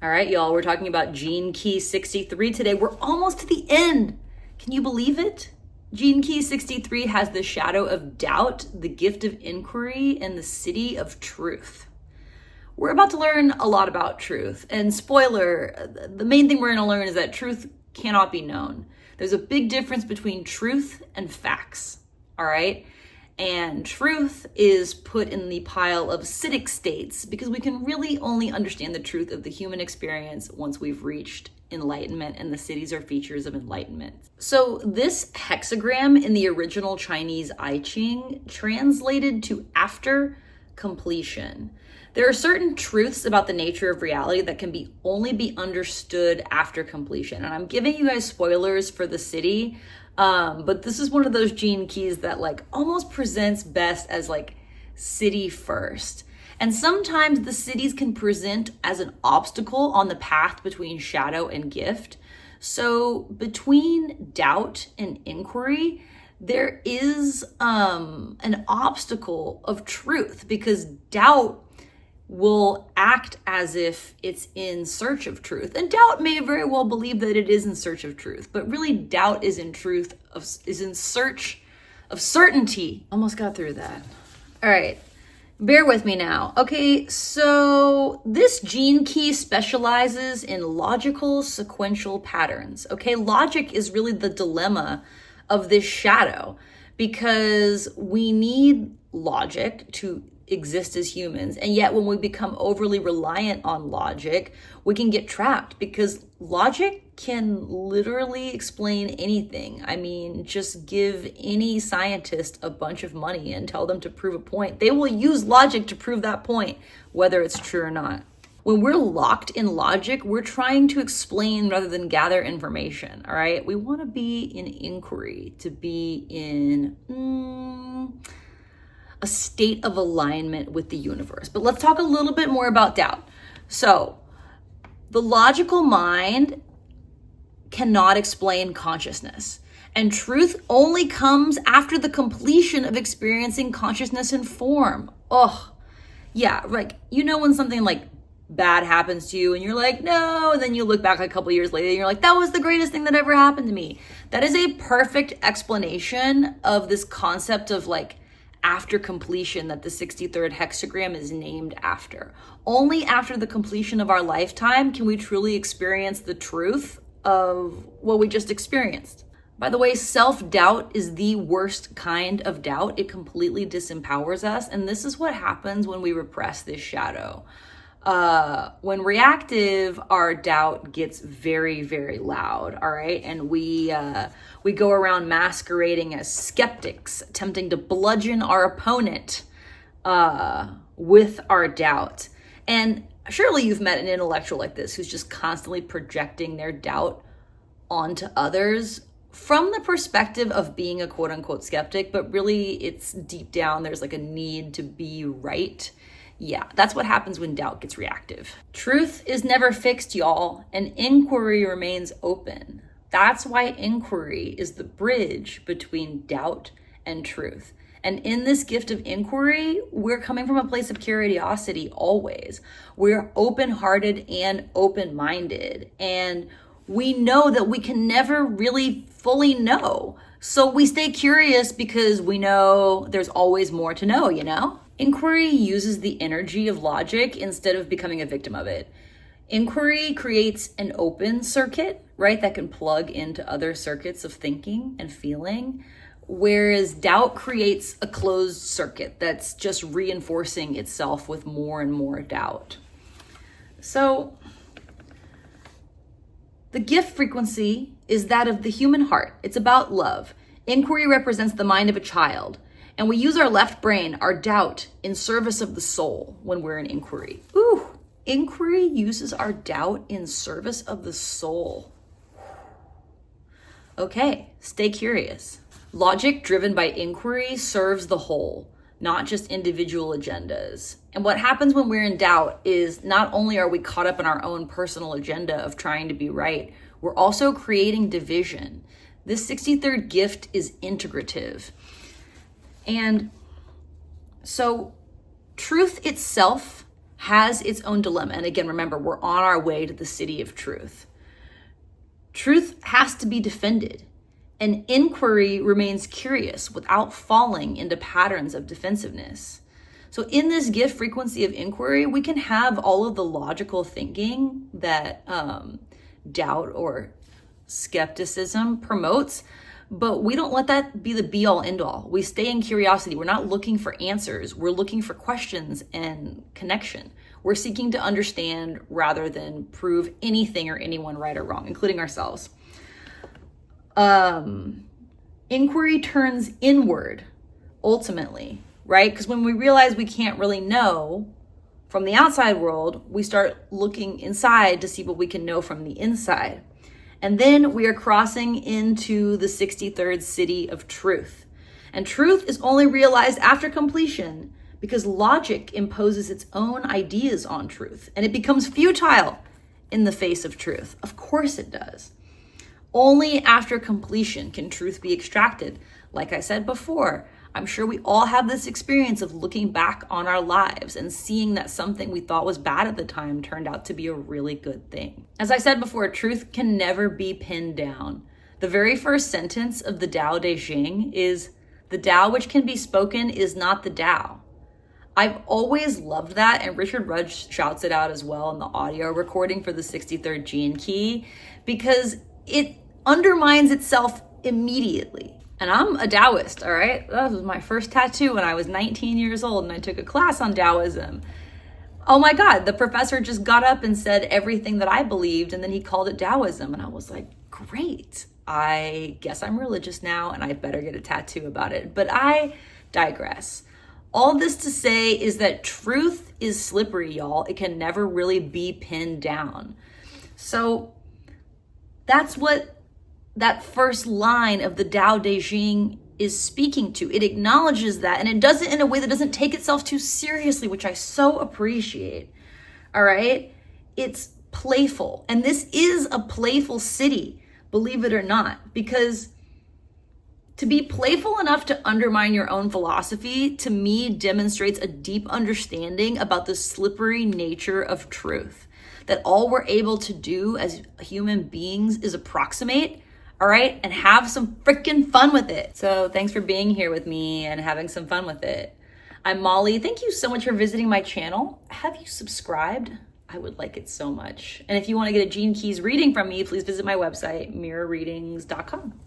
All right, y'all, we're talking about Gene Key 63 today. We're almost to the end. Can you believe it? Gene Key 63 has the shadow of doubt, the gift of inquiry, and the city of truth. We're about to learn a lot about truth. And spoiler, the main thing we're going to learn is that truth cannot be known. There's a big difference between truth and facts, all right? And truth is put in the pile of Siddhic states because we can really only understand the truth of the human experience once we've reached enlightenment, and the cities are features of enlightenment. So this hexagram in the original Chinese I Ching translated to after completion. There are certain truths about the nature of reality that can only be understood after completion. And I'm giving you guys spoilers for the city, but this is one of those gene keys that like almost presents best as like city first. And sometimes the cities can present as an obstacle on the path between shadow and gift. So between doubt and inquiry, there is an obstacle of truth, because doubt will act as if it's in search of truth. And doubt may very well believe that it is in search of truth, but really doubt is in search of certainty. Almost got through that. All right, bear with me now. Okay, so this gene key specializes in logical sequential patterns. Okay, logic is really the dilemma of this shadow, because we need logic to exist as humans, and yet when we become overly reliant on logic, we can get trapped, because logic can literally explain anything. I mean, just give any scientist a bunch of money and tell them to prove a point. They will use logic to prove that point, whether it's true or not. When we're locked in logic, we're trying to explain rather than gather information, all right? We want to be in inquiry, to be in a state of alignment with the universe. But let's talk a little bit more about doubt. So the logical mind cannot explain consciousness, and truth only comes after the completion of experiencing consciousness in form. Oh, yeah, like, you know, when something like bad happens to you and you're like, no, and then you look back a couple years later and you're like, that was the greatest thing that ever happened to me. That is a perfect explanation of this concept of like after completion that the 63rd hexagram is named after. Only after the completion of our lifetime can we truly experience the truth of what we just experienced. By the way, self-doubt is the worst kind of doubt. It completely disempowers us, and this is what happens when we repress this shadow. When reactive, our doubt gets very, very loud, all right? And we go around masquerading as skeptics, attempting to bludgeon our opponent with our doubt. And surely you've met an intellectual like this who's just constantly projecting their doubt onto others from the perspective of being a quote-unquote skeptic, but really it's deep down, there's like a need to be right. Yeah, that's what happens when doubt gets reactive. Truth is never fixed, y'all, and inquiry remains open. That's why inquiry is the bridge between doubt and truth. And in this gift of inquiry, we're coming from a place of curiosity always. We're open-hearted and open-minded, and we know that we can never really fully know. So we stay curious because we know there's always more to know, you know? Inquiry uses the energy of logic instead of becoming a victim of it. Inquiry creates an open circuit, right, that can plug into other circuits of thinking and feeling, whereas doubt creates a closed circuit that's just reinforcing itself with more and more doubt. So the gift frequency is that of the human heart. It's about love. Inquiry represents the mind of a child. And we use our left brain, our doubt, in service of the soul when we're in inquiry. Ooh, inquiry uses our doubt in service of the soul. Okay, stay curious. Logic driven by inquiry serves the whole, not just individual agendas. And what happens when we're in doubt is not only are we caught up in our own personal agenda of trying to be right, we're also creating division. This 63rd gift is integrative. And so truth itself has its own dilemma. And again, remember, we're on our way to the city of truth. Truth has to be defended, and inquiry remains curious without falling into patterns of defensiveness. So in this gift frequency of inquiry, we can have all of the logical thinking that doubt or skepticism promotes, but we don't let that be the be all end all. We stay in curiosity. We're not looking for answers. We're looking for questions and connection. We're seeking to understand rather than prove anything or anyone right or wrong, including ourselves. Inquiry turns inward, ultimately, right? Because when we realize we can't really know from the outside world, we start looking inside to see what we can know from the inside. And then we are crossing into the 63rd city of truth. And truth is only realized after completion, because logic imposes its own ideas on truth, and it becomes futile in the face of truth. Of course it does. Only after completion can truth be extracted. Like I said before, I'm sure we all have this experience of looking back on our lives and seeing that something we thought was bad at the time turned out to be a really good thing. As I said before, truth can never be pinned down. The very first sentence of the Tao Te Ching is, "The Tao which can be spoken is not the Tao." I've always loved that, and Richard Rudge shouts it out as well in the audio recording for the 63rd Gene Key, because it undermines itself immediately. And I'm a Taoist, all right? That was my first tattoo when I was 19 years old, and I took a class on Taoism. Oh my God, the professor just got up and said everything that I believed, and then he called it Taoism, and I was like, great. I guess I'm religious now, and I better get a tattoo about it. But I digress. All this to say is that truth is slippery, y'all. It can never really be pinned down. So that's what that first line of the Tao Te Ching is speaking to. It acknowledges that, and it does it in a way that doesn't take itself too seriously, which I so appreciate. All right? It's playful. And this is a playful city, believe it or not, because to be playful enough to undermine your own philosophy, to me, demonstrates a deep understanding about the slippery nature of truth. That all we're able to do as human beings is approximate, all right, and have some freaking fun with it. So thanks for being here with me and having some fun with it. I'm Molly. Thank you so much for visiting my channel. Have you subscribed? I would like it so much. And if you want to get a Gene Keys reading from me, please visit my website, mirrorreadings.com.